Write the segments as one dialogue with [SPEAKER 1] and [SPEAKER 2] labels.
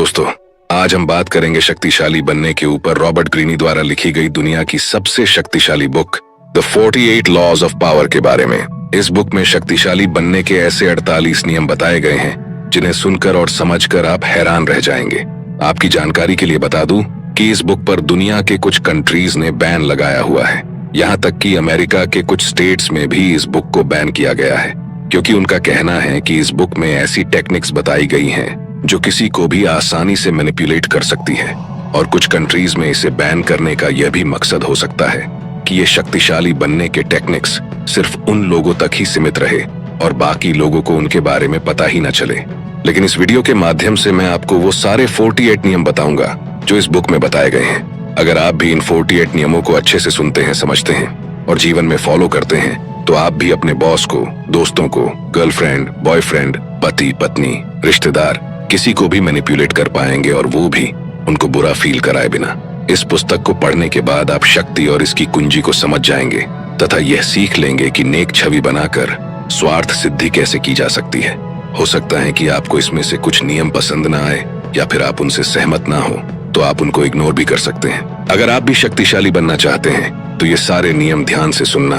[SPEAKER 1] दोस्तों, आज हम बात करेंगे शक्तिशाली बनने के ऊपर रॉबर्ट ग्रीनी द्वारा लिखी गई दुनिया की सबसे शक्तिशाली book the 48 laws of power के बारे में। इस बुक में शक्तिशाली बनने के ऐसे 48 नियम बताए गए हैं जिन्हें सुनकर और समझकर आप हैरान रह जाएंगे। आपकी जानकारी के लिए बता दूं कि इस बुक पर दुनिया के कुछ कंट्रीज ने बैन लगाया हुआ है। यहाँ तक कि अमेरिका के कुछ स्टेट्स में भी इस बुक को बैन किया गया है, क्योंकि उनका कहना है कि इस बुक में ऐसी टेक्निक्स बताई गई हैं जो किसी को भी आसानी से मैनिपुलेट कर सकती है। और कुछ कंट्रीज में इसे बैन करने का यह भी मकसद हो सकता है कि ये शक्तिशाली बनने के टेक्निक्स सिर्फ उन लोगों तक ही सीमित रहे और बाकी लोगों को उनके बारे में पता ही न चले। लेकिन इस वीडियो के माध्यम से मैं आपको वो सारे 48 नियम बताऊंगा जो इस बुक में बताए गए हैं। अगर आप भी इन 48 नियमों को अच्छे से सुनते हैं, समझते हैं और जीवन में फॉलो करते हैं, तो आप भी अपने बॉस को, दोस्तों को, गर्लफ्रेंड, बॉयफ्रेंड, पति, पत्नी, रिश्तेदार, किसी को भी मैनिपुलेट कर पाएंगे और वो भी उनको बुरा फील कराए बिना। इस पुस्तक को पढ़ने के बाद आप शक्ति और इसकी कुंजी को समझ जाएंगे तथा यह सीख लेंगे कि नेक छवि बनाकर स्वार्थ सिद्धि कैसे की जा सकती है। हो सकता है कि आपको इसमें से कुछ नियम पसंद ना आए या फिर आप उनसे सहमत ना हो, तो आप उनको इग्नोर भी कर सकते हैं। अगर आप भी शक्तिशाली बनना चाहते हैं तो ये सारे नियम ध्यान से सुनना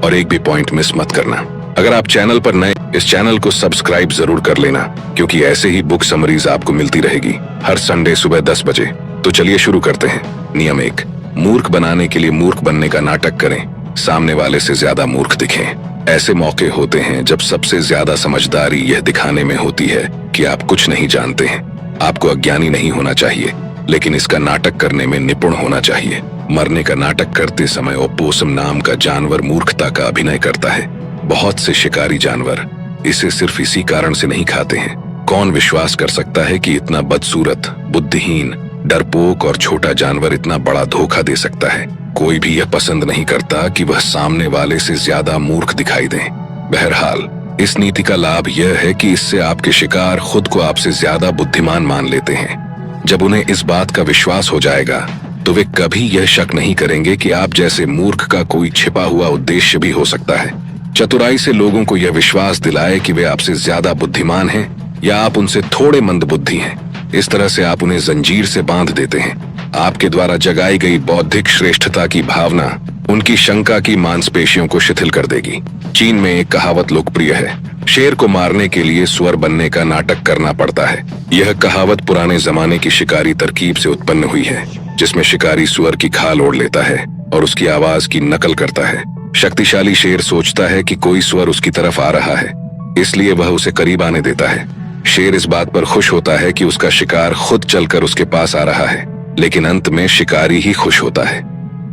[SPEAKER 1] और एक भी पॉइंट मिस मत करना। अगर आप चैनल पर नए, इस चैनल को सब्सक्राइब जरूर कर लेना, क्योंकि ऐसे ही बुक समरीज आपको मिलती रहेगी हर संडे सुबह 10 बजे। तो चलिए शुरू करते हैं। नियम 1, मूर्ख बनाने के लिए मूर्ख बनने का नाटक करें, सामने वाले से ज्यादा मूर्ख दिखें। ऐसे मौके होते हैं जब सबसे ज्यादा समझदारी यह दिखाने में होती है कि आप कुछ नहीं जानते हैं। आपको अज्ञानी नहीं होना चाहिए, लेकिन इसका नाटक करने में निपुण होना चाहिए। मरने का नाटक करते समय ओपोसम नाम का जानवर मूर्खता का अभिनय करता है। बहुत से शिकारी जानवर इसे सिर्फ इसी कारण से नहीं खाते हैं। कौन विश्वास कर सकता है कि इतना बदसूरत, बुद्धिहीन, डरपोक और छोटा जानवर इतना बड़ा धोखा दे सकता है। कोई भी यह पसंद नहीं करता कि वह सामने वाले से ज्यादा मूर्ख दिखाई दे। बहरहाल, इस नीति का लाभ यह है कि इससे आपके शिकार खुद को आपसे ज्यादा बुद्धिमान मान लेते हैं। जब उन्हें इस बात का विश्वास हो जाएगा तो वे कभी यह शक नहीं करेंगे कि आप जैसे मूर्ख का कोई छिपा हुआ उद्देश्य भी हो सकता है। चतुराई से लोगों को यह विश्वास दिलाए कि वे आपसे ज्यादा बुद्धिमान हैं या आप उनसे थोड़े मंदबुद्धि हैं। इस तरह से आप उन्हें जंजीर से बांध देते हैं। आपके द्वारा जगाई गई बौद्धिक श्रेष्ठता की भावना उनकी शंका की मांसपेशियों को शिथिल कर देगी। चीन में एक कहावत लोकप्रिय है, शेर को मारने के लिए सुअर बनने का नाटक करना पड़ता है। यह कहावत पुराने जमाने की शिकारी तरकीब से उत्पन्न हुई है, जिसमें शिकारी सुअर की खाल ओढ़ लेता है और उसकी आवाज की नकल करता है। शक्तिशाली शेर सोचता है कि कोई सुअर उसकी तरफ आ रहा है, इसलिए वह उसे करीब आने देता है। शेर इस बात पर खुश होता है कि उसका शिकार खुद चलकर उसके पास आ रहा है, लेकिन अंत में शिकारी ही खुश होता है।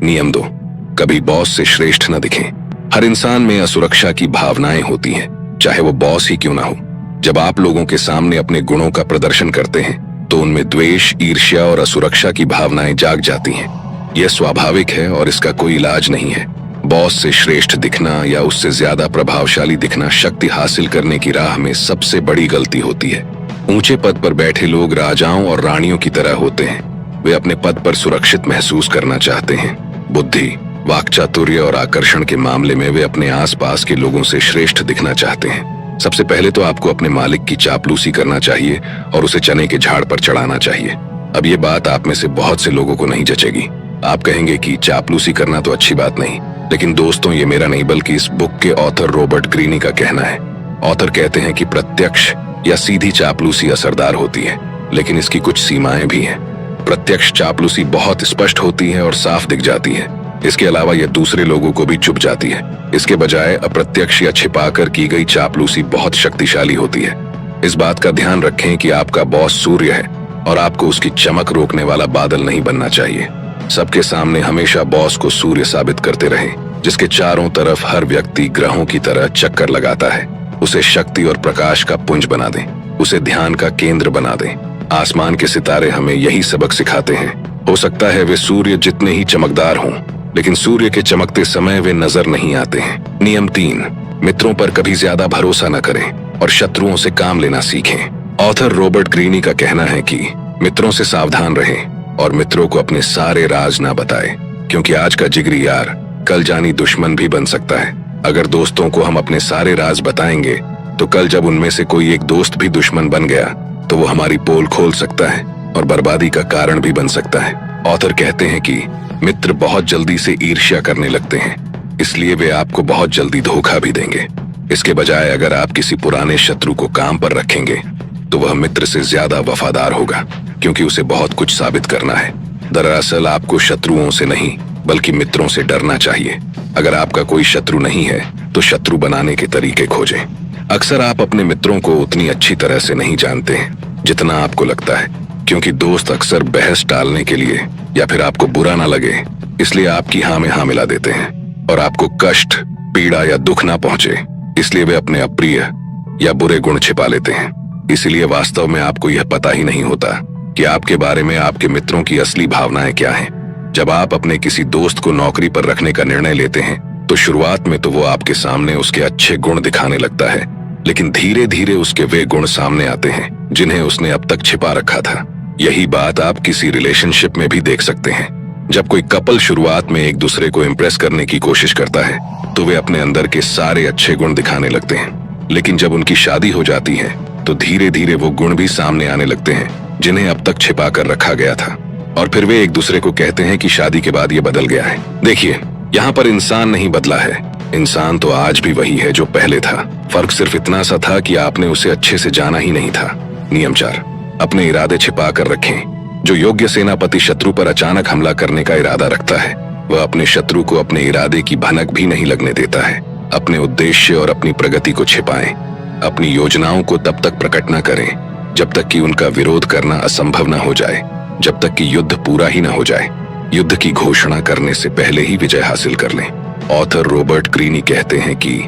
[SPEAKER 1] नियम 2, कभी बॉस से श्रेष्ठ न दिखें। हर इंसान में असुरक्षा की भावनाएं होती हैं, चाहे वो बॉस ही क्यों ना हो। जब आप लोगों के सामने अपने गुणों का प्रदर्शन करते हैं तो उनमें द्वेष, ईर्ष्या और असुरक्षा की भावनाएं जाग जाती हैं। यह स्वाभाविक है और इसका कोई इलाज नहीं है। बॉस से श्रेष्ठ दिखना या उससे ज्यादा प्रभावशाली दिखना शक्ति हासिल करने की राह में सबसे बड़ी गलती होती है। ऊंचे पद पर बैठे लोग राजाओं और रानियों की तरह होते हैं। वे अपने पद पर सुरक्षित महसूस करना चाहते हैं। बुद्धि, वाक्चातुर्य और आकर्षण के मामले में वे अपने आसपास के लोगों से श्रेष्ठ दिखना चाहते हैं। सबसे पहले तो आपको अपने मालिक की चापलूसी करना चाहिए और उसे चने के झाड़ पर चढ़ाना चाहिए। अब ये बात आप में से बहुत से लोगों को नहीं जचेगी। आप कहेंगे कि चापलूसी करना तो अच्छी बात नहीं, लेकिन दोस्तों, ये मेरा नहीं बल्कि इस बुक के ऑथर रॉबर्ट ग्रीनी का कहना है। ऑथर कहते हैं कि प्रत्यक्ष या सीधी चापलूसी असरदार होती है, लेकिन इसकी कुछ सीमाएं भी हैं। प्रत्यक्ष चापलूसी बहुत स्पष्ट होती है और साफ दिख जाती है। इसके अलावा यह दूसरे लोगों को भी चुभ जाती है। इसके बजाय अप्रत्यक्ष या छिपाकर की गई चापलूसी बहुत शक्तिशाली होती है। इस बात का ध्यान रखें कि आपका बॉस सूर्य है और आपको उसकी चमक रोकने वाला बादल नहीं बनना चाहिए। सबके सामने हमेशा बॉस को सूर्य साबित करते रहें, जिसके चारों तरफ हर व्यक्ति ग्रहों की तरह चक्कर लगाता है। उसे शक्ति और प्रकाश का पुंज बना दें, उसे ध्यान का केंद्र बना दें। आसमान के सितारे हमें यही सबक सिखाते हैं। हो सकता है वे सूर्य जितने ही चमकदार हों, लेकिन सूर्य के चमकते समय वे नजर नहीं आते हैं। नियम 3, मित्रों पर कभी ज्यादा भरोसा न करें और शत्रुओं से काम लेना सीखें। ऑथर रॉबर्ट ग्रीनी का कहना है कि मित्रों से सावधान रहें और मित्रों को अपने सारे राज ना बताएं, क्योंकि आज का जिगरी यार कल जानी दुश्मन भी बन सकता है। अगर दोस्तों को हम अपने सारे राज बताएंगे तो कल जब उनमें से कोई एक दोस्त भी दुश्मन बन गया तो वो हमारी पोल खोल सकता है। और बर्बादी का कारण भी बन सकता है। ऑथर कहते हैं कि मित्र बहुत जल्दी से ईर्ष्या करने लगते हैं, इसलिए वे आपको बहुत जल्दी धोखा भी देंगे। इसके बजाय अगर आप किसी पुराने शत्रु को काम पर रखेंगे तो वह मित्र से ज्यादा वफादार होगा, क्योंकि उसे बहुत कुछ साबित करना है। दरअसल आपको शत्रुओं से नहीं बल्कि मित्रों से डरना चाहिए। अगर आपका कोई शत्रु नहीं है तो शत्रु बनाने के तरीके खोजें। अक्सर आप अपने मित्रों को उतनी अच्छी तरह से नहीं जानते हैं जितना आपको लगता है, क्योंकि दोस्त अक्सर बहस टालने के लिए या फिर आपको बुरा ना लगे इसलिए आपकी हाँ में हाँ मिला देते हैं, और आपको कष्ट, पीड़ा या दुख ना पहुंचे इसलिए वे अपने अप्रिय या बुरे गुण छिपा लेते हैं। इसलिए वास्तव में आपको यह पता ही नहीं होता कि आपके बारे में आपके मित्रों की असली भावनाएं क्या हैं। जब आप अपने किसी दोस्त को नौकरी पर रखने का निर्णय लेते हैं तो शुरुआत में तो वो आपके सामने उसके अच्छे गुण दिखाने लगता है, लेकिन धीरे धीरे उसके वे गुण सामने आते हैं जिन्हें उसने अब तक छिपा रखा था। यही बात आप किसी रिलेशनशिप में भी देख सकते हैं। जब कोई कपल शुरुआत में एक दूसरे को इम्प्रेस करने की कोशिश करता है तो वे अपने अंदर के सारे अच्छे गुण दिखाने लगते हैं, लेकिन जब उनकी शादी हो जाती है तो धीरे धीरे वो गुण भी सामने आने लगते हैं जिन्हें अब तक छिपा कर रखा गया था, और फिर वे एक दूसरे को कहते हैं कि शादी के बाद ये बदल गया है। देखिए, यहाँ पर इंसान नहीं बदला है, इंसान तो आज भी वही है जो पहले था। फर्क सिर्फ इतना सा था कि आपने उसे अच्छे से जाना ही नहीं था। नियम 4, अपने इरादे छिपा कर रखें। जो योग्य सेनापति शत्रु पर अचानक हमला करने का इरादा रखता है वह अपने शत्रु को अपने इरादे की भनक भी नहीं लगने देता है। अपने उद्देश्य और अपनी प्रगति को छिपाएं। अपनी योजनाओं को तब तक प्रकट न करें जब तक कि उनका विरोध करना असंभव न हो जाए, जब तक कि युद्ध पूरा ही न हो जाए। युद्ध की घोषणा करने से पहले ही विजय हासिल कर लें। ऑथर रॉबर्ट ग्रीनी कहते हैं कि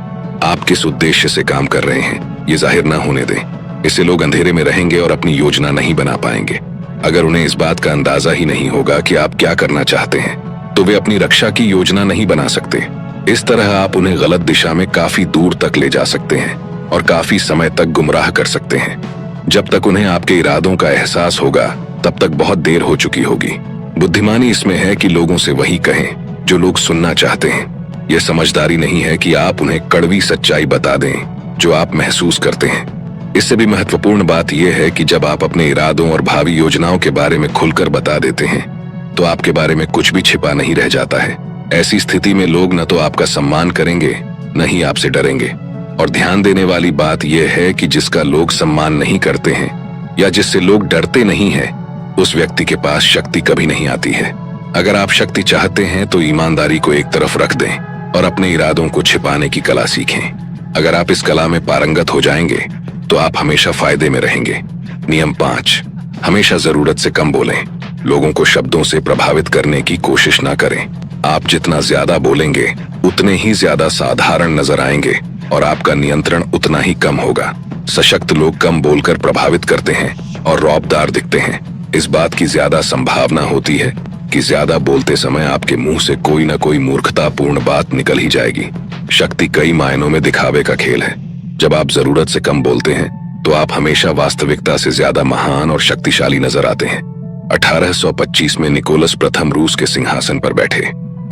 [SPEAKER 1] आप किस उद्देश्य से काम कर रहे हैं ये जाहिर न होने दें। इससे लोग अंधेरे में रहेंगे और अपनी योजना नहीं बना पाएंगे। अगर उन्हें इस बात का अंदाजा ही नहीं होगा कि आप क्या करना चाहते हैं तो वे अपनी रक्षा की योजना नहीं बना सकते। इस तरह आप उन्हें गलत दिशा में काफी दूर तक ले जा सकते हैं और काफी समय तक गुमराह कर सकते हैं। जब तक उन्हें आपके इरादों का एहसास होगा तब तक बहुत देर हो चुकी होगी। बुद्धिमानी इसमें है कि लोगों से वही कहें जो लोग सुनना चाहते हैं। यह समझदारी नहीं है कि आप उन्हें कड़वी सच्चाई बता दें जो आप महसूस करते हैं। इससे भी महत्वपूर्ण बात यह है कि जब आप अपने इरादों और भावी योजनाओं के बारे में खुलकर बता देते हैं तो आपके बारे में कुछ भी छिपा नहीं रह जाता है। ऐसी स्थिति में लोग न तो आपका सम्मान करेंगे न ही आपसे डरेंगे। और ध्यान देने वाली बात यह है कि जिसका लोग सम्मान नहीं करते हैं या जिससे लोग डरते नहीं हैं उस व्यक्ति के पास शक्ति कभी नहीं आती है। अगर आप शक्ति चाहते हैं तो ईमानदारी को एक तरफ रख दें और अपने इरादों को छिपाने की कला सीखें। अगर आप इस कला में पारंगत हो जाएंगे तो आप हमेशा फायदे में रहेंगे। नियम 5, हमेशा जरूरत से कम बोलें। लोगों को शब्दों से प्रभावित करने की कोशिश ना करें। आप जितना ज्यादा बोलेंगे उतने ही ज्यादा साधारण नजर आएंगे और आपका नियंत्रण उतना ही कम होगा। सशक्त लोग कम बोलकर प्रभावित करते हैं और रौबदार दिखते हैं। इस बात की ज्यादा संभावना होती है कि ज्यादा बोलते समय आपके मुंह से कोई ना कोई मूर्खतापूर्ण बात निकल ही जाएगी। शक्ति कई मायनों में दिखावे का खेल है। जब आप जरूरत से कम बोलते हैं तो आप हमेशा वास्तविकता से ज्यादा महान और शक्तिशाली नजर आते हैं। 1825 में निकोलस प्रथम रूस के सिंहासन पर बैठे।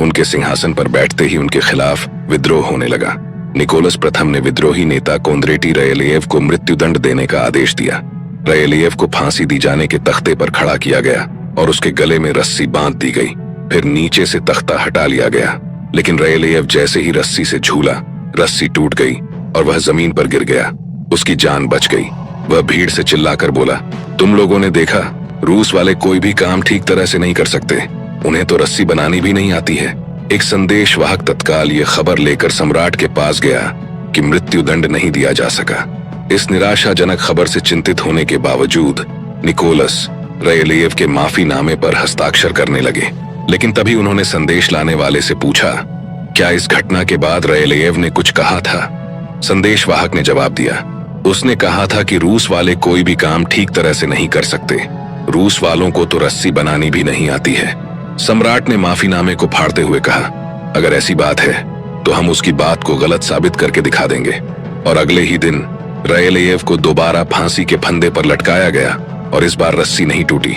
[SPEAKER 1] उनके सिंहासन पर बैठते ही उनके खिलाफ विद्रोह होने लगा। निकोलस प्रथम ने विद्रोही नेता कोंद्रेटी रयलेव को मृत्युदंड देने का आदेश दिया। रयलेव को फांसी दी जाने के तख्ते पर खड़ा किया गया और उसके गले में रस्सी बांध दी गई। फिर नीचे से तख्ता हटा लिया गया, लेकिन रयलेव जैसे ही रस्सी से झूला, रस्सी टूट गई और वह जमीन पर गिर गया। उसकी जान बच गई। वह भीड़ से चिल्लाकर बोला, तुम लोगों ने देखा, रूस वाले कोई भी काम ठीक तरह से नहीं कर सकते। उन्हें तो रस्सी बनानी भी नहीं आती है। एक संदेशवाहक तत्काल ये खबर लेकर सम्राट के पास गया कि मृत्युदंड नहीं दिया जा सका। इस निराशाजनक खबर से चिंतित होने के बावजूद निकोलस रयलेव के माफीनामे पर हस्ताक्षर करने लगे। लेकिन तभी उन्होंने संदेश लाने वाले से पूछा, क्या इस घटना के बाद रयलेव ने कुछ कहा था? संदेशवाहक ने जवाब दिया, उसने कहा था कि रूस वाले कोई भी काम ठीक तरह से नहीं कर सकते। रूस वालों को तो रस्सी बनानी भी नहीं आती है। सम्राट ने माफीनामे को फाड़ते हुए कहा, अगर ऐसी बात है तो हम उसकी बात को गलत साबित करके दिखा देंगे। और अगले ही दिन रयलेव को दोबारा फांसी के फंदे पर लटकाया गया और इस बार रस्सी नहीं टूटी।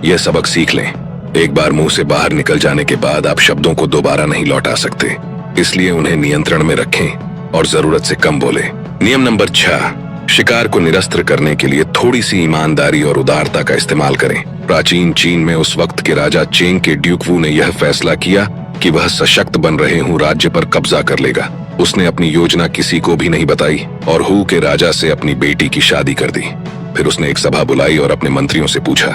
[SPEAKER 1] यह सबक सीख लें, एक बार मुंह से बाहर निकल जाने के बाद आप शब्दों को दोबारा नहीं लौटा सकते। इसलिए उन्हें नियंत्रण में रखें और जरूरत से कम बोले। नियम नंबर 6, शिकार को निरस्त्र करने के लिए थोड़ी सी ईमानदारी और उदारता का इस्तेमाल करें। प्राचीन चीन में उस वक्त के राजा चेंग के ड्यूक वू ने यह फैसला किया कि वह सशक्त बन रहे हूँ राज्य पर कब्जा कर लेगा। उसने अपनी योजना किसी को भी नहीं बताई और हू के राजा से अपनी बेटी की शादी कर दी। फिर उसने एक सभा बुलाई और अपने मंत्रियों से पूछा,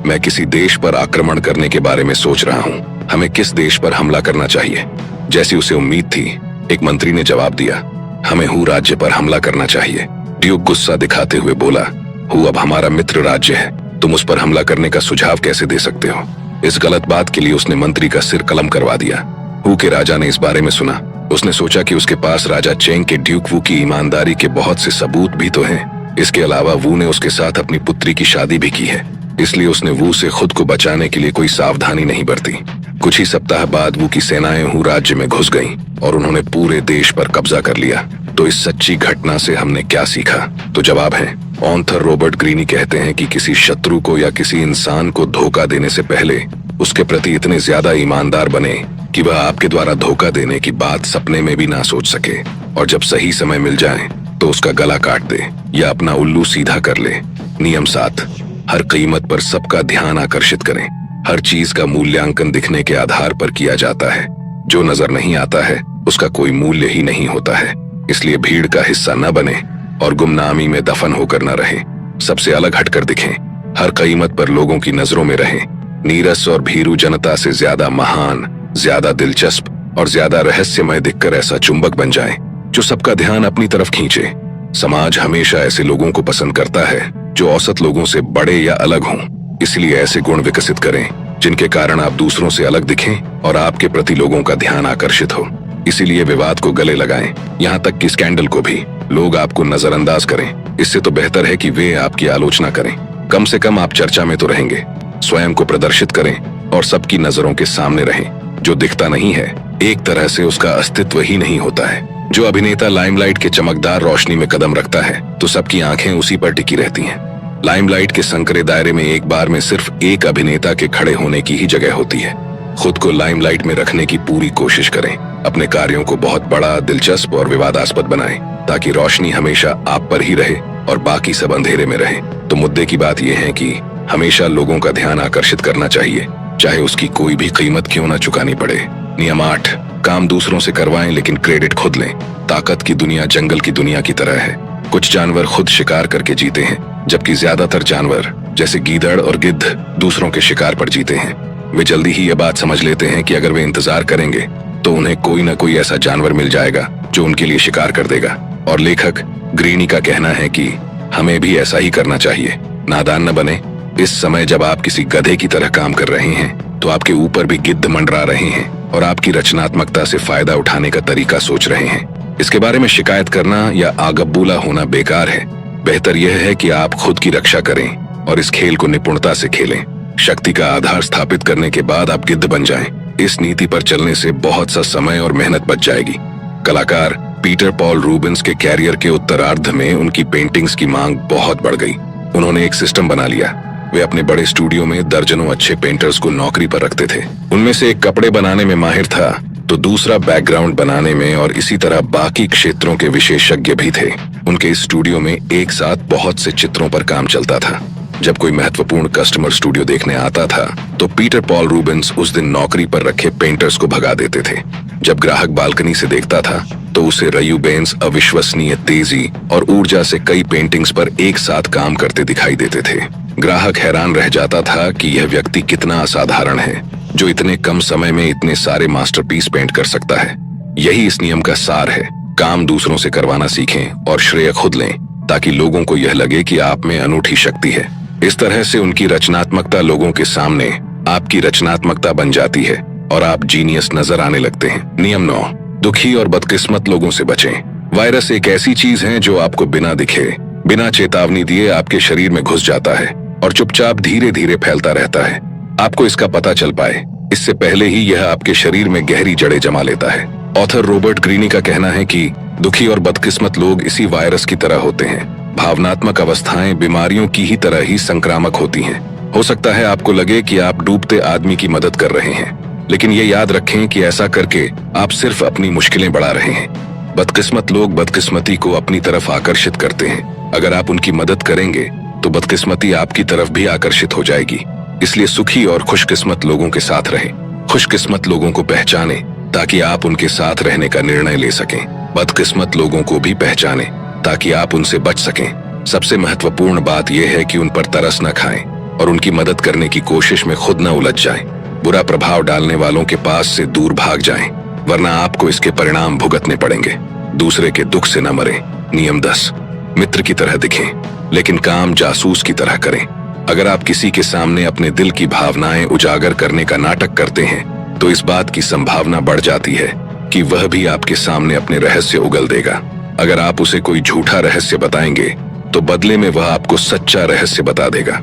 [SPEAKER 1] मैं किसी देश पर आक्रमण करने के बारे में सोच रहा हूँ, हमें किस देश पर हमला करना चाहिए? जैसी उसे उम्मीद थी, एक मंत्री ने जवाब दिया, हमें हू राज्य पर हमला करना चाहिए। ड्यूक गुस्सा दिखाते हुए बोला, हू अब हमारा मित्र राज्य है, तुम उस पर हमला करने का सुझाव कैसे दे सकते हो? इस गलत बात के लिए उसने मंत्री का सिर कलम करवा दिया। हू के राजा ने इस बारे में सुना। उसने सोचा कि उसके पास राजा चेंग के ड्यूक वू की ईमानदारी के बहुत से सबूत भी तो हैं। इसके अलावा वू ने उसके साथ अपनी पुत्री की शादी भी की है, इसलिए उसने वू से खुद को बचाने के लिए कोई सावधानी नहीं बरती। कुछ ही सप्ताह बाद वू की सेनाएं हू राज्य में घुस गईं और उन्होंने पूरे देश पर कब्जा कर लिया। तो इस सच्ची घटना से हमने क्या सीखा? तो जवाब है, ऑथर रॉबर्ट ग्रीनी कहते हैं कि किसी शत्रु को या किसी इंसान को धोखा देने से पहले उसके प्रति इतने ज्यादा ईमानदार बने कि वह आपके द्वारा धोखा देने की बात सपने में भी ना सोच सके, और जब सही समय मिल जाए तो उसका गला काट दे या अपना उल्लू सीधा कर ले। नियम 7, हर कीमत पर सबका ध्यान आकर्षित करें। हर चीज का मूल्यांकन दिखने के आधार पर किया जाता है। जो नजर नहीं आता है उसका कोई मूल्य ही नहीं होता है। इसलिए भीड़ का हिस्सा न बने और गुमनामी में दफन होकर न रहे। सबसे अलग हटकर दिखें, हर कीमत पर लोगों की नजरों में रहें। नीरस और भीरू जनता से ज्यादा महान, ज्यादा दिलचस्प और ज्यादा रहस्यमय दिखकर ऐसा चुंबक बन जाएं जो सबका ध्यान अपनी तरफ खींचे। समाज हमेशा ऐसे लोगों को पसंद करता है जो औसत लोगों से बड़े या अलग हों। इसलिए ऐसे गुण विकसित करें जिनके कारण आप दूसरों से अलग दिखें और आपके प्रति लोगों का ध्यान आकर्षित हो। इसीलिए विवाद को गले लगाएं, यहाँ तक कि स्कैंडल को भी। लोग आपको नजरअंदाज करें, इससे तो बेहतर है कि वे आपकी आलोचना करें। कम से कम आप चर्चा में तो रहेंगे। स्वयं को प्रदर्शित करें और सबकी नजरों के सामने रहें। जो दिखता नहीं है, एक तरह से उसका अस्तित्व ही नहीं होता है। जो अभिनेता लाइमलाइट के चमकदार रोशनी में कदम रखता है तो सबकी आंखें उसी पर टिकी रहती हैं। लाइमलाइट के संकरे दायरे में एक बार में सिर्फ एक अभिनेता के खड़े होने की ही जगह होती है। खुद को लाइमलाइट में रखने की पूरी कोशिश करें। अपने कार्यों को बहुत बड़ा, दिलचस्प और विवादास्पद बनाएं ताकि रोशनी हमेशा आप पर ही रहे और बाकी सब अंधेरे में रहे। तो मुद्दे की बात यह है कि हमेशा लोगों का ध्यान आकर्षित करना चाहिए, चाहे उसकी कोई भी कीमत क्यों न चुकानी पड़े। नियम 8, काम दूसरों से करवाएं लेकिन क्रेडिट खुद लें। ताकत की दुनिया जंगल की दुनिया की तरह है। कुछ जानवर खुद शिकार करके जीते हैं, जबकि ज्यादातर जानवर जैसे गीदड़ और गिद्ध दूसरों के शिकार पर जीते हैं। वे जल्दी ही यह बात समझ लेते हैं कि अगर वे इंतजार करेंगे तो उन्हें कोई न कोई ऐसा जानवर मिल जाएगा जो उनके लिए शिकार कर देगा। और लेखक ग्रीनी का कहना है कि हमें भी ऐसा ही करना चाहिए। नादान न बने। इस समय जब आप किसी गधे की तरह काम कर रहे हैं तो आपके ऊपर भी गिद्ध मंडरा रहे हैं और आपकी रचनात्मकता से फायदा उठाने का तरीका सोच रहे हैं। इसके बारे में शिकायत करना या आगबूला होना बेकार है। बेहतर यह है कि आप खुद की रक्षा करें और इस खेल को निपुणता से खेलें। शक्ति का आधार स्थापित करने के बाद आप गिद्ध बन जाएं। इस नीति पर चलने से बहुत सा समय और मेहनत बच जाएगी। कलाकार पीटर पॉल रूबेंस के कैरियर के उत्तरार्ध में उनकी पेंटिंग्स की मांग बहुत बढ़ गई। उन्होंने एक सिस्टम बना लिया। वे अपने बड़े स्टूडियो में दर्जनों अच्छे पेंटर्स को नौकरी पर रखते थे। उनमें से एक कपड़े बनाने में माहिर था तो दूसरा बैकग्राउंड बनाने में और इसी तरह बाकी क्षेत्रों के विशेषज्ञ भी थे। उनके इस स्टूडियो में एक साथ बहुत से चित्रों पर काम चलता था। जब कोई महत्वपूर्ण कस्टमर स्टूडियो देखने आता था तो पीटर पॉल रूबेंस उस दिन नौकरी पर रखे पेंटर्स को भगा देते थे। जब ग्राहक बालकनी से देखता था तो उसे रयूबेंस अविश्वसनीय तेजी और ऊर्जा से कई पेंटिंग्स पर एक साथ काम करते दिखाई देते थे। ग्राहक हैरान रह जाता था कि यह व्यक्ति कितना असाधारण है जो इतने कम समय में इतने सारे मास्टरपीस पेंट कर सकता है। यही इस नियम का सार है। काम दूसरों से करवाना सीखें और श्रेय खुद लें ताकि लोगों को यह लगे कि आप में अनूठी शक्ति है। इस तरह से उनकी रचनात्मकता लोगों के सामने आपकी रचनात्मकता बन जाती है और आप जीनियस नजर आने लगते हैं। नियम 9, दुखी और बदकिस्मत लोगों से बचें। वायरस एक ऐसी चीज है जो आपको बिना दिखे, बिना चेतावनी दिए आपके शरीर में घुस जाता है और चुपचाप धीरे धीरे फैलता रहता है। आपको इसका पता चल पाए इससे पहले ही यह आपके शरीर में गहरी जड़ें जमा लेता है। ऑथर रॉबर्ट ग्रीनी का कहना है कि दुखी और बदकिस्मत लोग इसी वायरस की तरह होते हैं। भावनात्मक अवस्थाएं बीमारियों की ही तरह ही संक्रामक होती हैं। हो सकता है आपको लगे कि आप डूबते आदमी की मदद कर रहे हैं, लेकिन ये याद रखें कि ऐसा करके आप सिर्फ अपनी मुश्किलें बढ़ा रहे हैं। बदकिस्मत लोग बदकिस्मती को अपनी तरफ आकर्षित करते हैं। अगर आप उनकी मदद करेंगे तो बदकिस्मती आपकी तरफ भी आकर्षित हो जाएगी। इसलिए सुखी और खुशकिस्मत लोगों के साथ रहें। खुशकिस्मत लोगों को पहचाने ताकि आप उनके साथ रहने का निर्णय ले सकें। बदकिस्मत लोगों को भी पहचाने ताकि आप उनसे बच सकें। सबसे महत्वपूर्ण बात यह है कि उन पर तरस न खाएं और उनकी मदद करने की कोशिश में खुद न उलझ जाएं। बुरा प्रभाव डालने वालों के पास से दूर भाग जाएं, वरना आपको इसके परिणाम भुगतने पड़ेंगे। दूसरे के दुख से न मरें। नियम 10, मित्र की तरह दिखें लेकिन काम जासूस की तरह करें। अगर आप किसी के सामने अपने दिल की भावनाएं उजागर करने का नाटक करते हैं तो इस बात की संभावना बढ़ जाती है कि वह भी आपके सामने अपने रहस्य उगल देगा। अगर आप उसे कोई झूठा रहस्य बताएंगे तो बदले में वह आपको सच्चा रहस्य बता देगा।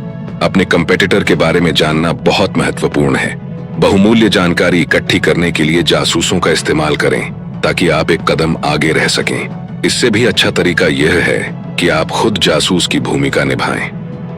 [SPEAKER 1] अपने कंपेटिटर के बारे में जानना बहुत महत्वपूर्ण है। बहुमूल्य जानकारी इकट्ठी करने के लिए जासूसों का इस्तेमाल करें ताकि आप एक कदम आगे रह सकें। इससे भी अच्छा तरीका यह है कि आप खुद जासूस की भूमिका निभाएं।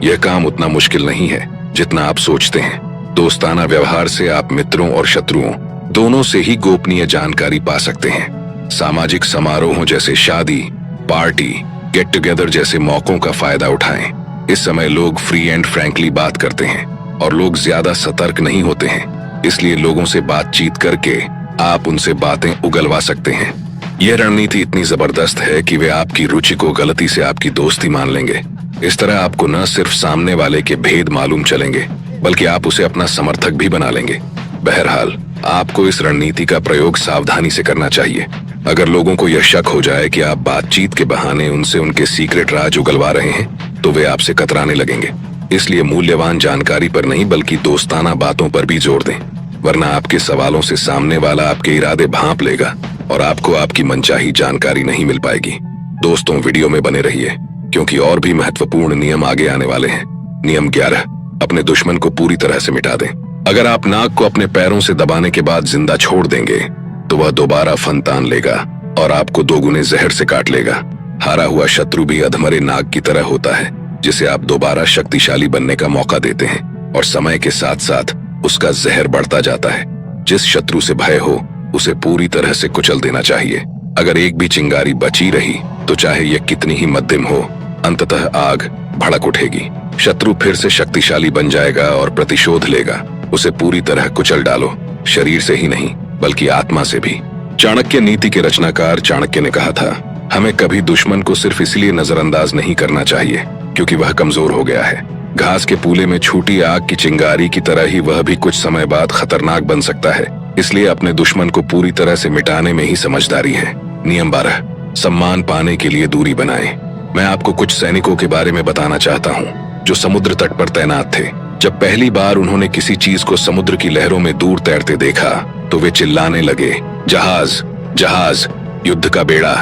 [SPEAKER 1] यह काम उतना मुश्किल नहीं है जितना आप सोचते हैं। दोस्ताना व्यवहार से आप मित्रों और शत्रुओं दोनों से ही गोपनीय जानकारी पा सकते हैं। सामाजिक समारोहों जैसे शादी, पार्टी, गेट टुगेदर जैसे मौकों का फायदा उठाएं। इस समय लोग फ्री एंड फ्रैंकली बात करते हैं और लोग ज्यादा सतर्क नहीं होते हैं, इसलिए लोगों से बातचीत करके आप उनसे बातें उगलवा सकते हैं। यह रणनीति इतनी जबरदस्त है कि वे आपकी रुचि को गलती से आपकी दोस्ती मान लेंगे। इस तरह आपको न सिर्फ सामने वाले के भेद मालूम चलेंगे बल्कि आप उसे अपना समर्थक भी बना लेंगे। बहरहाल, आपको इस रणनीति का प्रयोग सावधानी से करना चाहिए। अगर लोगों को यह शक हो जाए कि आप बातचीत के बहाने उनसे उनके सीक्रेट राज उगलवा रहे हैं तो वे आपसे कतराने लगेंगे। इसलिए मूल्यवान जानकारी पर नहीं बल्कि दोस्ताना बातों पर भी जोर दें, वरना आपके सवालों से सामने वाला आपके इरादे भांप लेगा और आपको आपकी मनचाही जानकारी नहीं मिल पाएगी। दोस्तों, वीडियो में बने रहिए क्योंकि और भी महत्वपूर्ण नियम आगे आने वाले हैं। नियम 11, अपने दुश्मन को पूरी तरह से मिटा दें। अगर आप नाग को अपने पैरों से दबाने के बाद जिंदा छोड़ देंगे तो वह दोबारा फन तान लेगा और आपको दोगुने जहर से काट लेगा। हारा हुआ शत्रु भी अधमरे नाग की तरह होता है जिसे आप दोबारा शक्तिशाली बनने का मौका देते हैं और समय के साथ साथ उसका जहर बढ़ता जाता है। जिस शत्रु से भय हो उसे पूरी तरह से कुचल देना चाहिए। अगर एक भी चिंगारी बची रही तो चाहे यह कितनी ही मध्यम हो, अंततः आग भड़क उठेगी। शत्रु फिर से शक्तिशाली बन जाएगा और प्रतिशोध लेगा। उसे पूरी तरह कुचल डालो, शरीर से ही नहीं बल्कि आत्मा से भी। चाणक्य नीति के रचनाकार चाणक्य ने कहा था, हमें कभी दुश्मन को सिर्फ इसलिए नजरअंदाज नहीं करना चाहिए क्योंकि वह कमजोर हो गया है। घास के पूले में छूटी आग की चिंगारी की तरह ही वह भी कुछ समय बाद खतरनाक बन सकता है। इसलिए अपने दुश्मन को पूरी तरह से मिटाने में ही समझदारी है। नियम 12, सम्मान पाने के लिए दूरी बनाएं। मैं आपको कुछ सैनिकों के बारे में बताना चाहता हूँ जो समुद्र तट पर तैनात थे। जब पहली बार उन्होंने किसी चीज को समुद्र की लहरों में दूर तैरते देखा तो वे चिल्लाने लगे, जहाज, जहाज, युद्ध का बेड़ा।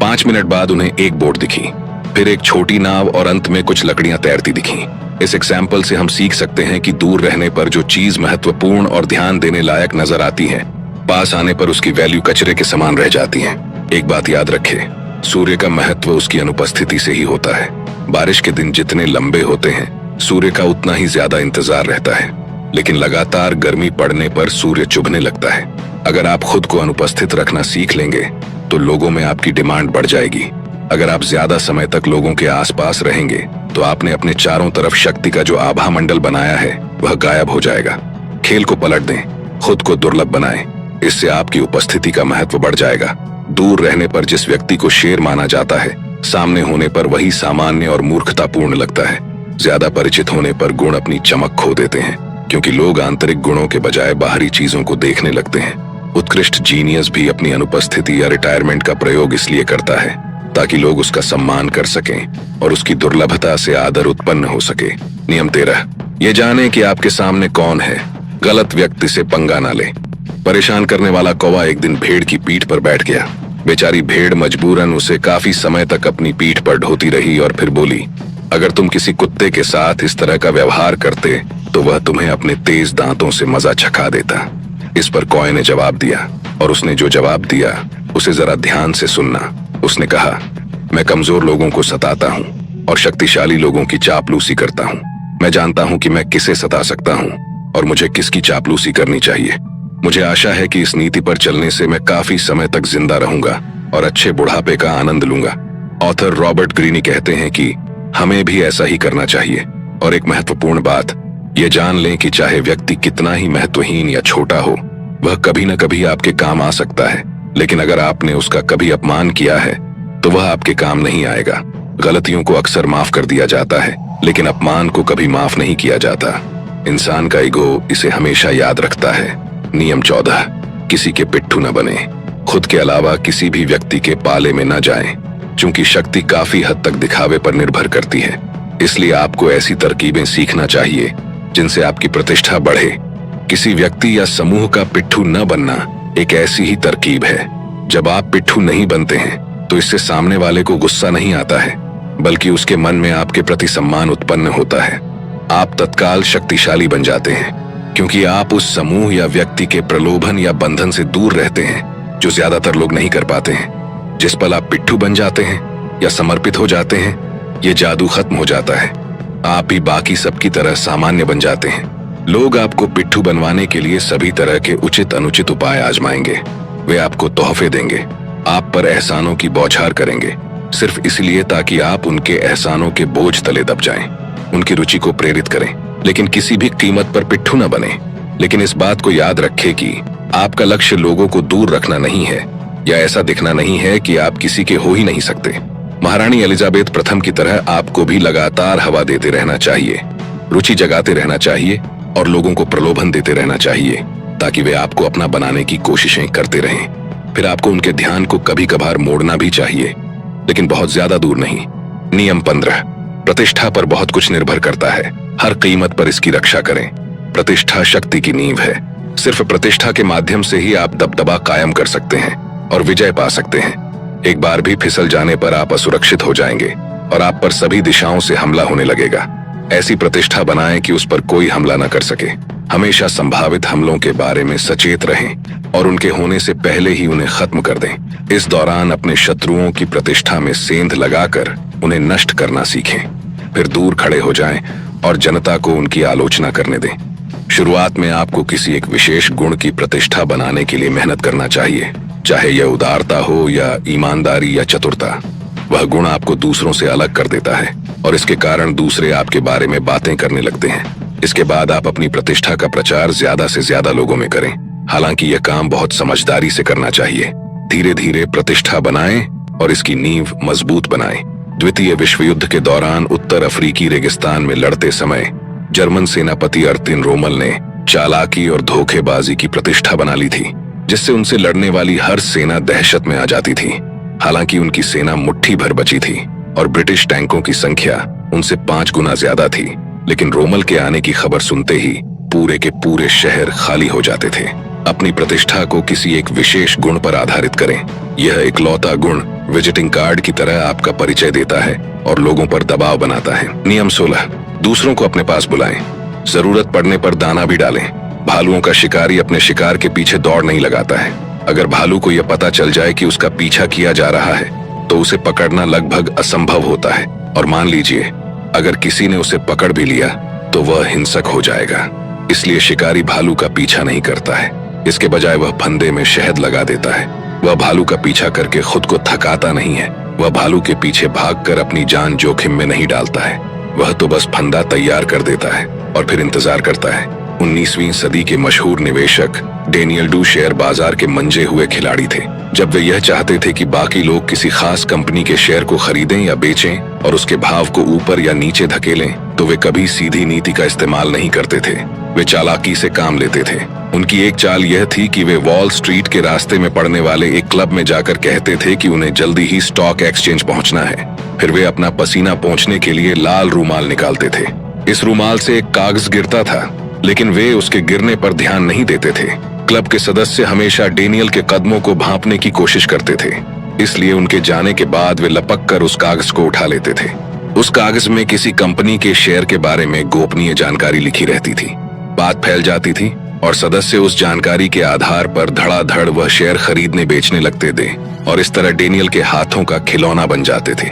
[SPEAKER 1] 5 मिनट बाद उन्हें एक बोट दिखी, फिर एक छोटी नाव और अंत में कुछ लकड़ियां तैरती दिखीं। इस एग्जाम्पल से हम सीख सकते हैं कि दूर रहने पर जो चीज महत्वपूर्ण और ध्यान देने लायक नजर आती है, पास आने पर उसकी वैल्यू कचरे के समान रह जाती है। एक बात याद रखें, सूर्य का महत्व उसकी अनुपस्थिति से ही होता है। बारिश के दिन जितने लंबे होते हैं सूर्य का उतना ही ज्यादा इंतजार रहता है, लेकिन लगातार गर्मी पड़ने पर सूर्य चुभने लगता है। अगर आप खुद को अनुपस्थित रखना सीख लेंगे तो लोगों में आपकी डिमांड बढ़ जाएगी। अगर आप ज्यादा समय तक लोगों के आसपास रहेंगे तो आपने अपने चारों तरफ शक्ति का जो आभा मंडल बनाया है वह गायब हो जाएगा। खेल को पलट दें, खुद को दुर्लभ बनाएं, इससे आपकी उपस्थिति का महत्व बढ़ जाएगा। दूर रहने पर जिस व्यक्ति को शेर माना जाता है, सामने होने पर वही सामान्य और मूर्खतापूर्ण लगता है। ज्यादा परिचित होने पर गुण अपनी चमक खो देते हैं क्योंकि लोग आंतरिक गुणों के बजाय बाहरी चीजों को देखने लगते हैं। उत्कृष्ट जीनियस भी अपनी अनुपस्थिति या रिटायरमेंट का प्रयोग इसलिए करता है ताकि लोग उसका सम्मान कर सकें और उसकी दुर्लभता से आदर उत्पन्न हो सके। नियम 13, ये जाने कि आपके सामने कौन है, गलत व्यक्ति से पंगा ना ले। परेशान करने वाला कौवा एक दिन भेड़ की पीठ पर बैठ गया। बेचारी भेड़ मजबूरन उसे काफी समय तक अपनी पीठ पर ढोती रही और फिर बोली, अगर तुम किसी कुत्ते के साथ इस तरह का व्यवहार करते तो वह तुम्हें अपने तेज दांतों से मजा चखा देता। इस पर कौवे ने जवाब दिया और उसने जो जवाब दिया उसे जरा ध्यान से सुनना। उसने कहा, मैं कमजोर लोगों को सताता हूँ और शक्तिशाली लोगों की चापलूसी करता हूँ। मैं जानता हूँ कि मैं किसे सता सकता हूँ और मुझे किसकी चापलूसी करनी चाहिए। मुझे आशा है कि इस नीति पर चलने से मैं काफी समय तक जिंदा रहूंगा और अच्छे बुढ़ापे का आनंद लूंगा। ऑथर रॉबर्ट ग्रीनी कहते हैं कि हमें भी ऐसा ही करना चाहिए। और एक महत्वपूर्ण बात, ये जान लें कि चाहे व्यक्ति कितना ही महत्वहीन या छोटा हो, वह कभी न कभी आपके काम आ सकता है। लेकिन अगर आपने उसका कभी अपमान किया है तो वह आपके काम नहीं आएगा। गलतियों को अक्सर माफ कर दिया जाता है, लेकिन अपमान को कभी माफ नहीं किया जाता। इंसान का ईगो इसे हमेशा याद रखता है। नियम 14, किसी के पिट्ठू न बने। खुद के अलावा किसी भी व्यक्ति के पाले में न जाएं, क्योंकि शक्ति काफी हद तक दिखावे पर निर्भर करती है। इसलिए आपको ऐसी तरकीबें सीखना चाहिए जिनसे आपकी प्रतिष्ठा बढ़े। किसी व्यक्ति या समूह का पिट्ठू न बनना एक ऐसी ही तरकीब है। जब आप पिट्ठू नहीं बनते हैं तो इससे सामने वाले को गुस्सा नहीं आता है, बल्कि उसके मन में आपके प्रति सम्मान उत्पन्न होता है। आप तत्काल शक्तिशाली बन जाते हैं, क्योंकि आप उस समूह या व्यक्ति के प्रलोभन या बंधन से दूर रहते हैं जो ज्यादातर लोग नहीं कर पाते हैं। जिस पल आप पिट्ठू बन जाते हैं या समर्पित हो जाते हैं, ये जादू खत्म हो जाता है। आप भी बाकी सबकी तरह सामान्य बन जाते हैं। लोग आपको पिट्ठू बनवाने के लिए सभी तरह के उचित अनुचित उपाय आजमाएंगे। वे आपको तोहफे देंगे, आप पर एहसानों की बौछार करेंगे, सिर्फ इसलिए ताकि आप उनके एहसानों के बोझ तले दब जाएं। उनकी रुचि को प्रेरित करें, लेकिन किसी भी कीमत पर पिट्ठू न बने। लेकिन इस बात को याद रखें कि आपका लक्ष्य लोगों को दूर रखना नहीं है, या ऐसा दिखना नहीं है कि आप किसी के हो ही नहीं सकते। महारानी एलिजाबेथ प्रथम की तरह आपको भी लगातार हवा देते रहना चाहिए, रुचि जगाते रहना चाहिए और लोगों को प्रलोभन देते रहना चाहिए, ताकि वे आपको अपना बनाने की कोशिशें करते रहें। फिर आपको उनके ध्यान को कभी कभार मोड़ना भी चाहिए, लेकिन बहुत ज्यादा दूर नहीं। नियम 15, प्रतिष्ठा पर बहुत कुछ निर्भर करता है। हर कीमत पर इसकी रक्षा करें। प्रतिष्ठा शक्ति की नींव है। सिर्फ प्रतिष्ठा के माध्यम से ही आप दबदबा कायम कर सकते हैं और विजय पा सकते हैं। एक बार भी फिसल जाने पर आप असुरक्षित हो जाएंगे और आप पर सभी दिशाओं से हमला होने लगेगा। ऐसी प्रतिष्ठा बनाएं कि उस पर कोई हमला न कर सके। हमेशा संभावित हमलों के बारे में सचेत रहें और उनके होने से पहले ही उन्हें खत्म कर दें। इस दौरान अपने शत्रुओं की प्रतिष्ठा में सेंध लगाकर उन्हें नष्ट करना सीखें। फिर दूर खड़े हो जाएं और जनता को उनकी आलोचना करने दें। शुरुआत में आपको किसी एक विशेष गुण की प्रतिष्ठा बनाने के लिए मेहनत करना चाहिए, चाहे यह उदारता हो या ईमानदारी या चतुरता। वह गुण आपको दूसरों से अलग कर देता है और इसके कारण दूसरे आपके बारे में बातें करने लगते हैं। इसके बाद आप अपनी प्रतिष्ठा का प्रचार ज्यादा से ज्यादा लोगों में करें। हालांकि यह काम बहुत समझदारी से करना चाहिए। धीरे धीरे प्रतिष्ठा बनाएं और इसकी नींव मजबूत बनाएं। द्वितीय विश्व युद्ध के दौरान उत्तर अफ्रीकी रेगिस्तान में लड़ते समय जर्मन सेनापति अर्तिन रोमल ने चालाकी और धोखेबाजी की प्रतिष्ठा बना ली थी, जिससे उनसे लड़ने वाली हर सेना दहशत में आ जाती थी। हालांकि उनकी सेना मुट्ठी भर बची थी और ब्रिटिश टैंकों की संख्या उनसे 5 गुना ज्यादा थी, लेकिन रोमल के आने की खबर सुनते ही पूरे के पूरे शहर खाली हो जाते थे। अपनी प्रतिष्ठा को किसी एक विशेष गुण पर आधारित करें। यह इकलौता गुण विजिटिंग कार्ड की तरह आपका परिचय देता है और लोगों पर दबाव बनाता है। नियम 16, दूसरों को अपने पास बुलाएं। जरूरत पड़ने पर दाना भी डालें। भालुओं का शिकारी अपने शिकार के पीछे दौड़ नहीं लगाता है। अगर भालू को यह पता चल जाए कि उसका पीछा किया जा रहा है तो उसे पकड़ना लगभग असंभव होता है। और मान लीजिए अगर किसी ने उसे पकड़ भी लिया तो वह हिंसक हो जाएगा। इसलिए शिकारी भालू का पीछा नहीं करता है। इसके बजाय वह फंदे में शहद लगा देता है। वह भालू का पीछा करके खुद को थकाता नहीं है। वह भालू के पीछे भागकर अपनी जान जोखिम में नहीं डालता है। वह तो बस फंदा तैयार कर देता है और फिर इंतजार करता है। 19वीं सदी के मशहूर निवेशक डेनियल डू शेयर बाजार के मंजे हुए खिलाड़ी थे। जब वे यह चाहते थे कि बाकी लोग किसी खास कंपनी के शेयर को खरीदें या बेचें और उसके भाव को ऊपर या नीचे धकेलें, तो वे कभी सीधी नीति का इस्तेमाल नहीं करते थे। वे चालाकी से काम लेते थे। उनकी एक चाल यह थी कि वे वॉल स्ट्रीट के रास्ते में पड़ने वाले एक क्लब में जाकर कहते थे कि उन्हें जल्दी ही स्टॉक एक्सचेंज पहुंचना है। फिर वे अपना पसीना पोंछने के लिए लाल रूमाल निकालते थे। इस रूमाल से एक कागज गिरता था, लेकिन वे उसके गिरने पर ध्यान नहीं देते थे। क्लब के सदस्य हमेशा डेनियल के कदमों को भांपने की कोशिश करते थे, इसलिए उनके जाने के बाद वे लपक कर उस कागज को उठा लेते थे। उस कागज में किसी कंपनी के शेयर के बारे में गोपनीय जानकारी लिखी रहती थी। बात फैल जाती थी और सदस्य उस जानकारी के आधार पर धड़ाधड़ वह शेयर खरीदने बेचने लगते थे और इस तरह डेनियल के हाथों का खिलौना बन जाते थे।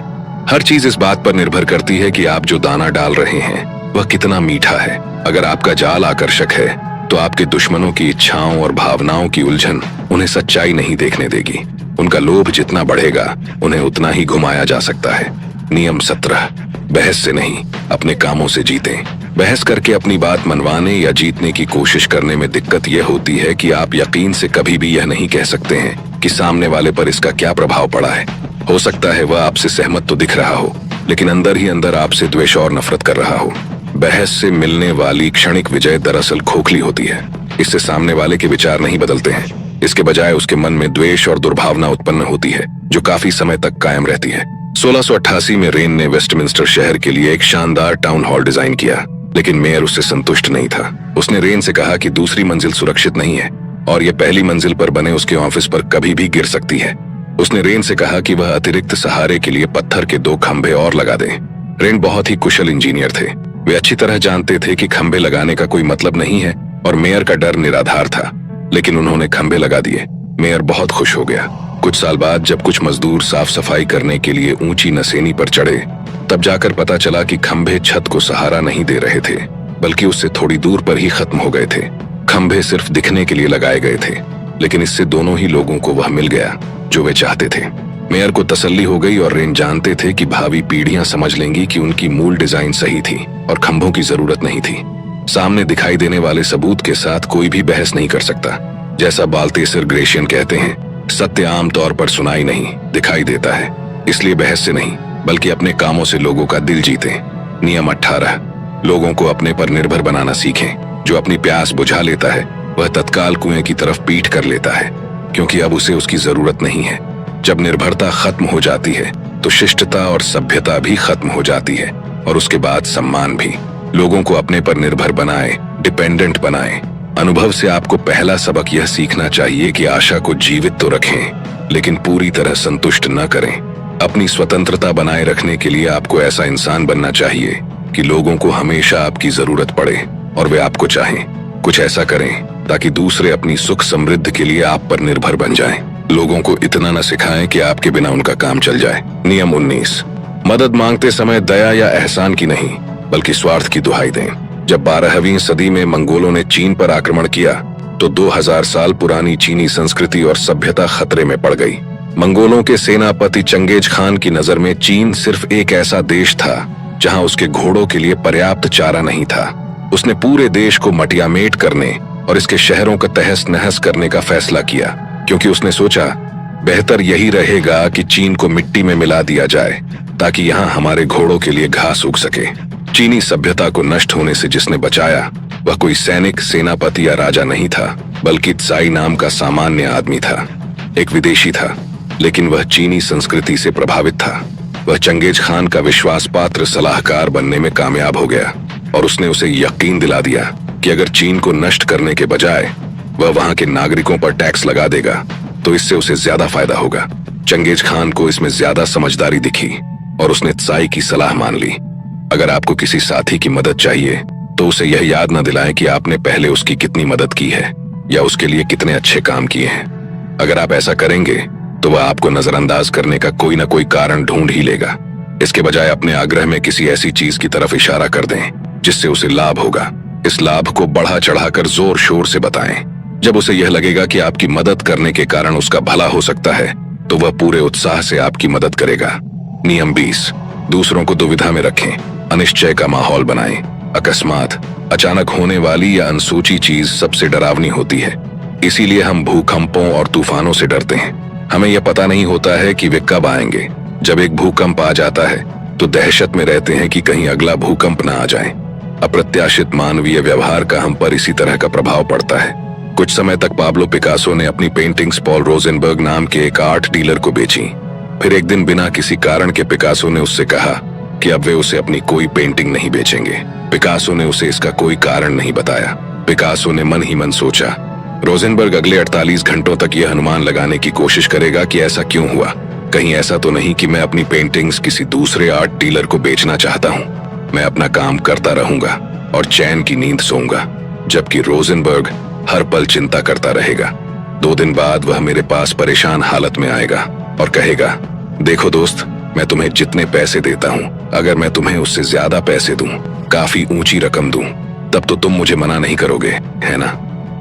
[SPEAKER 1] हर चीज इस बात पर निर्भर करती है कि आप जो दाना डाल रहे हैं वह कितना मीठा है। अगर आपका जाल आकर्षक है तो आपके दुश्मनों की इच्छाओं और भावनाओं की उलझन उन्हें सच्चाई नहीं देखने देगी। उनका लोभ जितना बढ़ेगा उन्हें उतना ही घुमाया जा सकता है। नियम 17, बहस से नहीं अपने कामों से जीतें। बहस करके अपनी बात मनवाने या जीतने की कोशिश करने में दिक्कत यह होती है कि आप यकीन से कभी भी यह नहीं कह सकते हैं कि सामने वाले पर इसका क्या प्रभाव पड़ा है। हो सकता है वह आपसे सहमत तो दिख रहा हो, लेकिन अंदर ही अंदर आपसे द्वेष और नफरत कर रहा हो। बहस से मिलने वाली क्षणिक विजय दरअसल खोखली होती है। इससे सामने वाले के विचार नहीं बदलते हैं, इसके बजाय उसके मन में द्वेष और दुर्भावना उत्पन्न होती है जो काफी समय तक कायम रहती है। 1688 में रेन ने वेस्टमिंस्टर शहर के लिए एक शानदार टाउन हॉल डिजाइन किया, लेकिन मेयर उससे संतुष्ट नहीं था। उसने रेन से कहा कि दूसरी मंजिल सुरक्षित नहीं है और ये पहली मंजिल पर बने उसके ऑफिस पर कभी भी गिर सकती है। उसने रेन से कहा कि वह अतिरिक्त सहारे के लिए पत्थर के 2 खंभे और लगा दे। रेन बहुत ही कुशल इंजीनियर थे। वे अच्छी तरह जानते थे कि खंभे लगाने का कोई मतलब नहीं है और मेयर का डर निराधार था, लेकिन उन्होंने खंभे लगा दिए। मेयर बहुत खुश हो गया। कुछ साल बाद जब कुछ मजदूर साफ सफाई करने के लिए ऊंची नसेनी पर चढ़े, तब जाकर पता चला कि खंभे छत को सहारा नहीं दे रहे थे, बल्कि उससे थोड़ी दूर पर ही खत्म हो गए थे। खंभे सिर्फ दिखने के लिए लगाए गए थे, लेकिन इससे दोनों ही लोगों को वह मिल गया जो वे चाहते थे। मेयर को तसल्ली हो गई और रेन जानते थे कि भावी पीढ़ियां समझ लेंगी कि उनकी मूल डिजाइन सही थी और खंभों की जरूरत नहीं थी। सामने दिखाई देने वाले सबूत के साथ कोई भी बहस नहीं कर सकता। जैसा बाल्तेसर ग्रेशियन कहते हैं, सत्य आमतौर पर सुनाई नहीं दिखाई देता है। इसलिए बहस से नहीं, बल्कि अपने कामों से लोगों का दिल जीतें। नियम 18, लोगों को अपने पर निर्भर बनाना सीखें। जो अपनी प्यास बुझा लेता है वह तत्काल कुएं की तरफ पीठ कर लेता है, क्योंकि अब उसे उसकी जरूरत नहीं है। जब निर्भरता खत्म हो जाती है तो शिष्टता और सभ्यता भी खत्म हो जाती है, और उसके बाद सम्मान भी। लोगों को अपने पर निर्भर बनाए, डिपेंडेंट बनाए। अनुभव से आपको पहला सबक यह सीखना चाहिए कि आशा को जीवित तो रखें, लेकिन पूरी तरह संतुष्ट न करें। अपनी स्वतंत्रता बनाए रखने के लिए आपको ऐसा इंसान बनना चाहिए कि लोगों को हमेशा आपकी जरूरत पड़े और वे आपको चाहें। कुछ ऐसा करें ताकि दूसरे अपनी सुख समृद्धि के लिए आप पर निर्भर बन जाएं। लोगों को इतना न सिखाएं कि आपके बिना उनका काम चल जाए। नियम 19, मदद मांगते समय दया या एहसान की नहीं, बल्कि स्वार्थ की दुहाई दें। जब 12वीं सदी में मंगोलों ने चीन पर आक्रमण किया तो 2000 साल पुरानी चीनी संस्कृति और सभ्यता खतरे में पड़ गई। मंगोलों के सेनापति चंगेज खान की नजर में चीन सिर्फ एक ऐसा देश था जहां उसके घोड़ों के लिए पर्याप्त चारा नहीं था। उसने पूरे देश को मटियामेट करने और इसके शहरों का तहस नहस करने का फैसला किया, क्योंकि उसने सोचा बेहतर यही रहेगा कि चीन को मिट्टी में मिला दिया जाए ताकि यहाँ हमारे घोड़ों के लिए घास उग सके। चीनी सभ्यता को नष्ट होने से जिसने बचाया वह कोई सैनिक, सेनापति या राजा नहीं था, बल्कि त्साई नाम का सामान्य आदमी था। एक विदेशी था, लेकिन वह चीनी संस्कृति से प्रभावित था। वह चंगेज खान का विश्वास पात्र सलाहकार बनने में कामयाब हो गया और उसने उसे यकीन दिला दिया कि अगर चीन को नष्ट करने के बजाय वह वहां के नागरिकों पर टैक्स लगा देगा तो इससे उसे ज्यादा फायदा होगा। चंगेज खान को इसमें ज्यादा समझदारी दिखी और उसने त्साई की सलाह मान ली। अगर आपको किसी साथी की मदद चाहिए तो उसे यह याद न दिलाएं कि आपने पहले उसकी कितनी मदद की है या उसके लिए कितने अच्छे काम किए हैं। अगर आप ऐसा करेंगे तो वह आपको नजरअंदाज करने का कोई ना कोई कारण ढूंढ ही लेगा। इसके बजाय अपने आग्रह में किसी ऐसी चीज की तरफ इशारा कर दें जिससे उसे लाभ होगा। इस लाभ को बढ़ा चढ़ाकर जोर शोर से बताएं। जब उसे यह लगेगा कि आपकी मदद करने के कारण उसका भला हो सकता है तो वह पूरे उत्साह से आपकी मदद करेगा। नियम 20, दूसरों को दुविधा में रखें, अनिश्चय का माहौल बनाएं। अकस्मात, अचानक होने वाली या अनसोची चीज सबसे डरावनी होती है। इसीलिए हम भूकंपों और तूफानों से डरते हैं। हमें यह पता नहीं होता है कि वे कब आएंगे। जब एक भूकंप आ जाता है तो दहशत में रहते हैं कि कहीं अगला भूकंप न आ जाए। अप्रत्याशित मानवीय व्यवहार का हम पर इसी तरह का प्रभाव पड़ता है। कुछ समय तक पाब्लो पिकासो ने अपनी पेंटिंग्स पॉल रोजेनबर्ग नाम के एक आर्ट डीलर को बेची। फिर एक दिन बिना किसी कारण के पिकासो ने उससे कहा कि अब वे उसे अपनी कोई पेंटिंग नहीं बेचेंगे। पिकासो ने उसे इसका कोई कारण नहीं बताया। पिकासो ने मन ही मन सोचा, रोजेनबर्ग अगले 48 घंटों तक यह अनुमान लगाने की कोशिश करेगा कि ऐसा क्यों हुआ। कहीं ऐसा तो नहीं कि मैं अपनी पेंटिंग्स किसी दूसरे आर्ट डीलर को बेचना चाहता हूँ। मैं अपना काम करता रहूंगा और चैन की नींद सोऊंगा, जबकि रोजेनबर्ग हर पल चिंता करता रहेगा। 2 दिन बाद वह मेरे पास परेशान हालत में आएगा और कहेगा, देखो दोस्त, मैं तुम्हें जितने पैसे देता हूँ, अगर मैं तुम्हें उससे ज्यादा पैसे दूं, काफी ऊंची रकम दूं, तब तो तुम मुझे मना नहीं करोगे, है ना?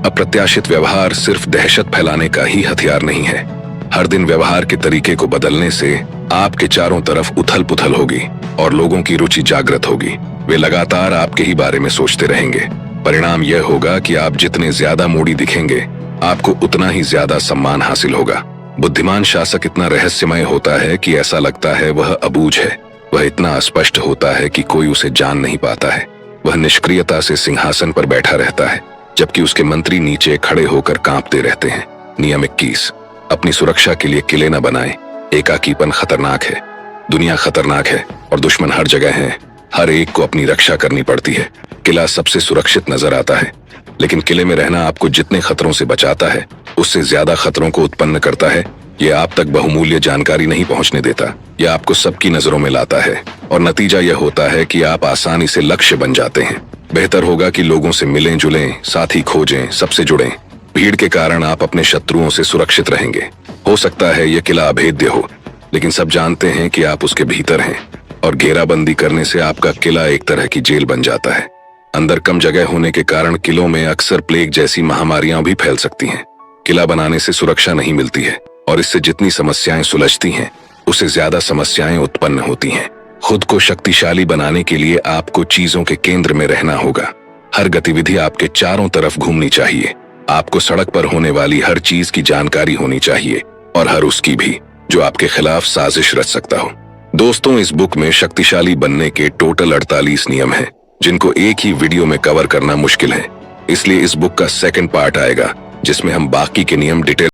[SPEAKER 1] अप्रत्याशित व्यवहार सिर्फ दहशत फैलाने का ही हथियार नहीं है। हर दिन व्यवहार के तरीके को बदलने से आपके चारों तरफ उथल पुथल होगी और लोगों की रुचि जागृत होगी। वे लगातार आपके ही बारे में सोचते रहेंगे। परिणाम यह होगा कि आप जितने ज्यादा मूडी दिखेंगे, आपको उतना ही ज्यादा सम्मान हासिल होगा। बुद्धिमान शासक इतना रहस्यमय होता है कि ऐसा लगता है वह अबूझ है। वह इतना अस्पष्ट होता है कि कोई उसे जान नहीं पाता है। वह निष्क्रियता से सिंहासन पर बैठा रहता है, जबकि उसके मंत्री नीचे खड़े होकर कांपते रहते हैं। नियम 21, अपनी सुरक्षा के लिए किले न बनाएं। एकाकीपन खतरनाक है। दुनिया खतरनाक है और दुश्मन हर जगह है। हर एक को अपनी रक्षा करनी पड़ती है। किला सबसे सुरक्षित नजर आता है, लेकिन किले में रहना आपको जितने खतरों से बचाता है, उससे ज्यादा खतरों को उत्पन्न करता है। यह आप तक बहुमूल्य जानकारी नहीं पहुंचने देता। यह आपको सबकी नजरों में लाता है और नतीजा यह होता है कि आप आसानी से लक्ष्य बन जाते हैं। बेहतर होगा कि लोगों से मिलें जुलें, साथी खोजें, सबसे जुड़ें। भीड़ के कारण आप अपने शत्रुओं से सुरक्षित रहेंगे। हो सकता है यह किला अभेद्य हो, लेकिन सब जानते हैं कि आप उसके भीतर हैं, और घेराबंदी करने से आपका किला एक तरह की जेल बन जाता है। अंदर कम जगह होने के कारण किलों में अक्सर प्लेग जैसी महामारियां भी फैल सकती हैं। किला बनाने से सुरक्षा नहीं मिलती है, और इससे जितनी समस्याएं सुलझती हैं, उससे ज्यादा समस्याएं उत्पन्न होती हैं। खुद को शक्तिशाली बनाने के लिए आपको चीजों के केंद्र में रहना होगा। हर गतिविधि आपके चारों तरफ घूमनी चाहिए। आपको सड़क पर होने वाली हर चीज की जानकारी होनी चाहिए, और हर उसकी भी जो आपके खिलाफ साजिश रच सकता हो। दोस्तों, इस बुक में शक्तिशाली बनने के टोटल 48 नियम हैं, जिनको एक ही वीडियो में कवर करना मुश्किल है। इसलिए इस बुक का सेकंड पार्ट आएगा, जिसमें हम बाकी के नियम डिटेल